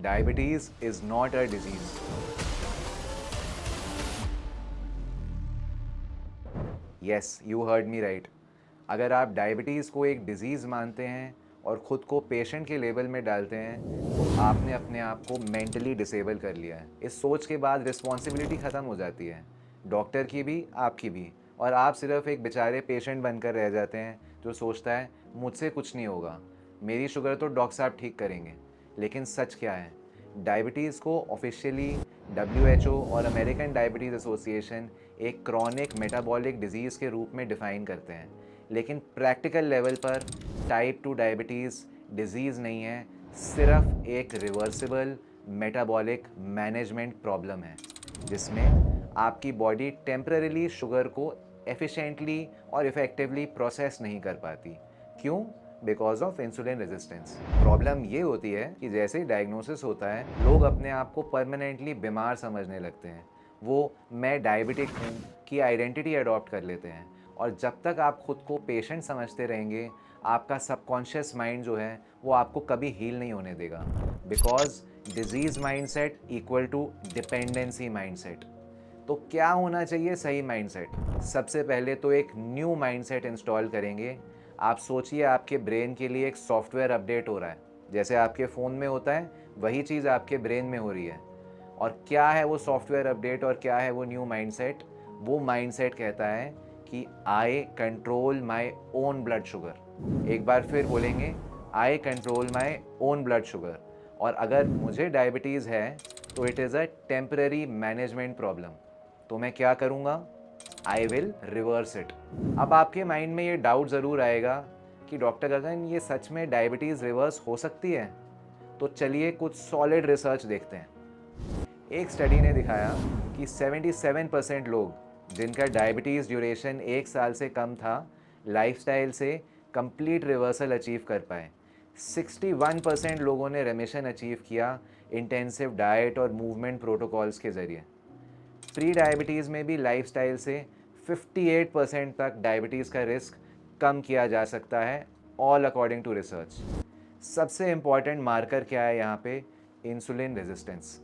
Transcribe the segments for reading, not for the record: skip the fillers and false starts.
Diabetes is not a disease. Yes, you heard me right. अगर आप diabetes को एक डिज़ीज़ मानते हैं और ख़ुद को पेशेंट के लेवल में डालते हैं तो आपने अपने आप को मेंटली डिसेबल कर लिया है। इस सोच के बाद रिस्पॉन्सिबिलिटी ख़त्म हो जाती है, डॉक्टर की भी, आपकी भी, और आप सिर्फ एक बेचारे पेशेंट बनकर रह जाते हैं जो सोचता है मुझसे कुछ नहीं होगा, मेरी शुगर तो डॉक्टर साहब ठीक करेंगे। लेकिन सच क्या है? डायबिटीज़ को ऑफिशियली WHO और अमेरिकन डायबिटीज़ एसोसिएशन एक क्रॉनिक मेटाबॉलिक डिजीज़ के रूप में डिफ़ाइन करते हैं, लेकिन प्रैक्टिकल लेवल पर टाइप 2 डायबिटीज़ डिजीज़ नहीं है, सिर्फ एक रिवर्सिबल मेटाबॉलिक मैनेजमेंट प्रॉब्लम है, जिसमें आपकी बॉडी टेम्पररीली शुगर को एफिशिएंटली और इफ़ेक्टिवली प्रोसेस नहीं कर पाती। क्यों? Because of insulin resistance. Problem ये होती है कि जैसे ही डायग्नोसिस होता है, लोग अपने आप को परमानेंटली बीमार समझने लगते हैं। वो मैं डायबिटिक हूँ की आइडेंटिटी अडॉप्ट कर लेते हैं, और जब तक आप खुद को पेशेंट समझते रहेंगे, आपका सबकॉन्शियस माइंड जो है वो आपको कभी हील नहीं होने देगा, because disease mindset equal to dependency mindset. तो क्या होना चाहिए सही माइंडसेट? सबसे पहले तो एक न्यू माइंडसेट इंस्टॉल करेंगे। आप सोचिए आपके ब्रेन के लिए एक सॉफ्टवेयर अपडेट हो रहा है, जैसे आपके फ़ोन में होता है वही चीज़ आपके ब्रेन में हो रही है। और क्या है वो सॉफ्टवेयर अपडेट और क्या है वो न्यू माइंडसेट? वो माइंडसेट कहता है कि आई control my own blood sugar. एक बार फिर बोलेंगे, आई control my own blood sugar. और अगर मुझे डायबिटीज़ है तो it is a temporary management problem. तो मैं क्या करूँगा? I will reverse it. अब आपके माइंड में ये डाउट ज़रूर आएगा कि डॉक्टर गगन, ये सच में डायबिटीज़ रिवर्स हो सकती है? तो चलिए कुछ सॉलिड रिसर्च देखते हैं। एक स्टडी ने दिखाया कि 77% लोग जिनका डायबिटीज़ ड्यूरेशन 1 साल से कम था, लाइफस्टाइल से कंप्लीट रिवर्सल अचीव कर पाए। 61% लोगों ने रेमिशन अचीव किया इंटेंसिव डाइट और मूवमेंट प्रोटोकॉल्स के ज़रिए। प्री डायबिटीज़ में भी लाइफस्टाइल से 58% तक डायबिटीज़ का रिस्क कम किया जा सकता है, ऑल अकॉर्डिंग टू रिसर्च। सबसे इम्पॉर्टेंट मार्कर क्या है यहाँ पे? Insulin resistance.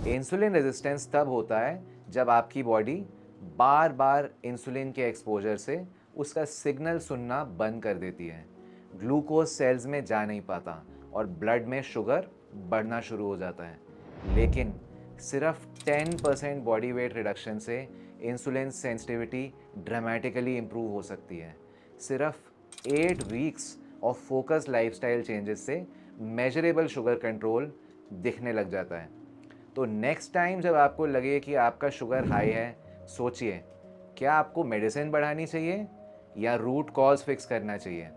इंसुलिन रेजिस्टेंस तब होता है जब आपकी बॉडी बार बार इंसुलिन के एक्सपोजर से उसका सिग्नल सुनना बंद कर देती है। ग्लूकोज सेल्स में जा नहीं पाता और ब्लड में शुगर बढ़ना शुरू हो जाता है। लेकिन सिर्फ 10% बॉडी वेट रिडक्शन से इंसुलिन सेंसिटिविटी ड्रामेटिकली इम्प्रूव हो सकती है। सिर्फ 8 weeks of focus lifestyle changes से मेजरेबल शुगर कंट्रोल दिखने लग जाता है। तो नेक्स्ट टाइम जब आपको लगे कि आपका शुगर हाई है, सोचिए क्या आपको मेडिसिन बढ़ानी चाहिए या रूट कॉज फिक्स करना चाहिए।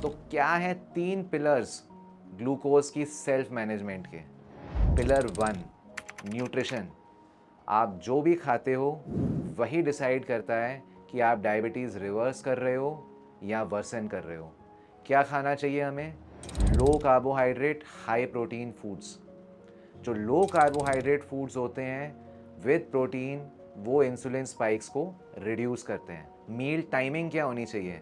तो क्या है 3 पिलर्स ग्लूकोज की सेल्फ मैनेजमेंट के? Pillar 1, nutrition. आप जो भी खाते हो वही डिसाइड करता है कि आप डायबिटीज़ रिवर्स कर रहे हो या वर्सन कर रहे हो। क्या खाना चाहिए हमें? लो कार्बोहाइड्रेट हाई प्रोटीन फूड्स। जो लो कार्बोहाइड्रेट फूड्स होते हैं विद प्रोटीन, वो इंसुलिन स्पाइक्स को रिड्यूस करते हैं। मील टाइमिंग क्या होनी चाहिए?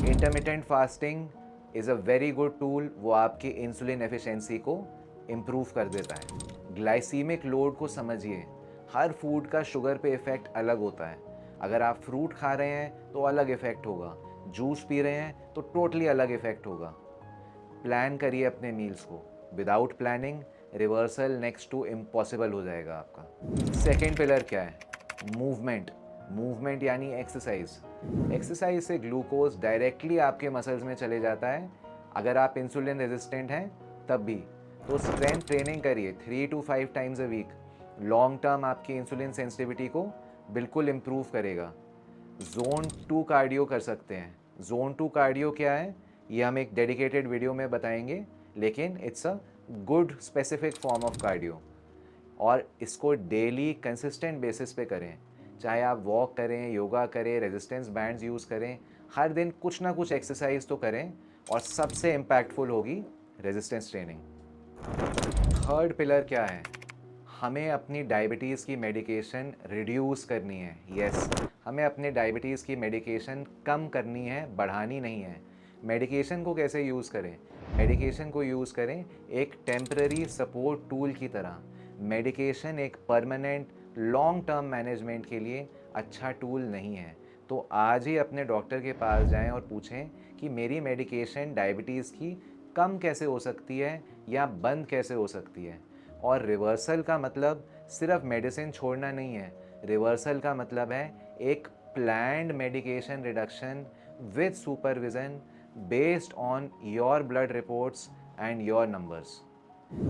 Intermittent fasting is a very good tool, वो आपकी इंसुलिन एफिशिएंसी को इम्प्रूव कर देता है। ग्लाइसीमिक लोड को समझिए, हर फूड का शुगर पे इफ़ेक्ट अलग होता है। अगर आप फ्रूट खा रहे हैं तो अलग इफ़ेक्ट होगा, जूस पी रहे हैं तो टोटली अलग इफ़ेक्ट होगा। प्लान करिए अपने मील्स को, without planning reversal next to impossible हो जाएगा आपका। सेकेंड पिलर क्या है? मूवमेंट। मूवमेंट यानी एक्सरसाइज। एक्सरसाइज से ग्लूकोज डायरेक्टली आपके मसल्स में चले जाता है। अगर आप इंसुलिन रेजिस्टेंट हैं तब भी, तो स्ट्रेंथ ट्रेनिंग करिए 3 to 5 times a week. Long term आपकी इंसुलिन सेंसिटिविटी को बिल्कुल इम्प्रूव करेगा। जोन 2 कार्डियो कर सकते हैं। जोन 2 कार्डियो क्या है ये हम एक डेडिकेटेड वीडियो में बताएंगे, लेकिन it's a good specific form of cardio, और इसको डेली कंसिस्टेंट बेसिस पे करें। चाहे आप वॉक करें, योगा करें, रेजिस्टेंस बैंड्स यूज़ करें, हर दिन कुछ ना कुछ एक्सरसाइज तो करें, और सबसे इम्पैक्टफुल होगी रेजिस्टेंस ट्रेनिंग। थर्ड पिलर क्या है? हमें अपनी डायबिटीज़ की मेडिकेशन रिड्यूस करनी है। यस, हमें अपने डायबिटीज़ की मेडिकेशन कम करनी है, बढ़ानी नहीं है। मेडिकेशन को कैसे यूज़ करें? मेडिकेशन को यूज़ करें एक टेम्पररी सपोर्ट टूल की तरह। मेडिकेशन एक परमानेंट लॉन्ग टर्म मैनेजमेंट के लिए अच्छा टूल नहीं है। तो आज ही अपने डॉक्टर के पास जाएं और पूछें कि मेरी मेडिकेशन डायबिटीज़ की कम कैसे हो सकती है या बंद कैसे हो सकती है। और रिवर्सल का मतलब सिर्फ मेडिसिन छोड़ना नहीं है। रिवर्सल का मतलब है एक planned medication reduction with supervision based on your blood reports and your numbers.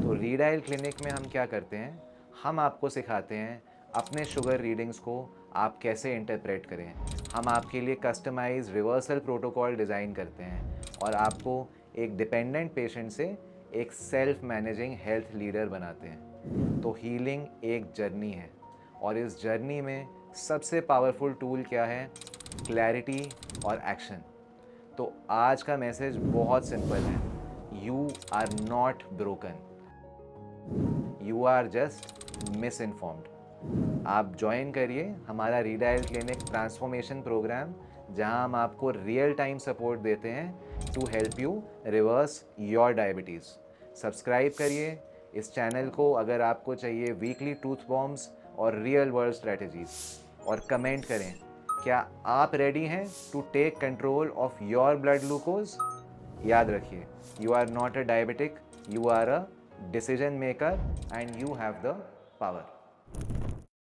तो रीडायल क्लिनिक में हम क्या करते हैं, हम आपको सिखाते हैं अपने शुगर रीडिंग्स को आप कैसे इंटरप्रेट करें। हम आपके लिए कस्टमाइज रिवर्सल प्रोटोकॉल डिज़ाइन करते हैं और आपको एक डिपेंडेंट पेशेंट से एक सेल्फ मैनेजिंग हेल्थ लीडर बनाते हैं। तो हीलिंग एक जर्नी है और इस जर्नी में सबसे पावरफुल टूल क्या है? क्लैरिटी और एक्शन। तो आज का मैसेज बहुत सिंपल है, you are not broken, you are just misinformed. आप ज्वाइन करिए हमारा रीडायल क्लिनिक ट्रांसफॉर्मेशन प्रोग्राम, जहां हम आपको रियल टाइम सपोर्ट देते हैं to help you reverse your diabetes. Subscribe करिए इस चैनल को अगर आपको चाहिए वीकली ट्रूथ बॉम्ब्स और रियल वर्ल्ड स्ट्रेटजीज, और कमेंट करें क्या आप रेडी हैं to take control of your blood glucose. याद रखिए, you are not a diabetic, you are a decision maker and you have the power.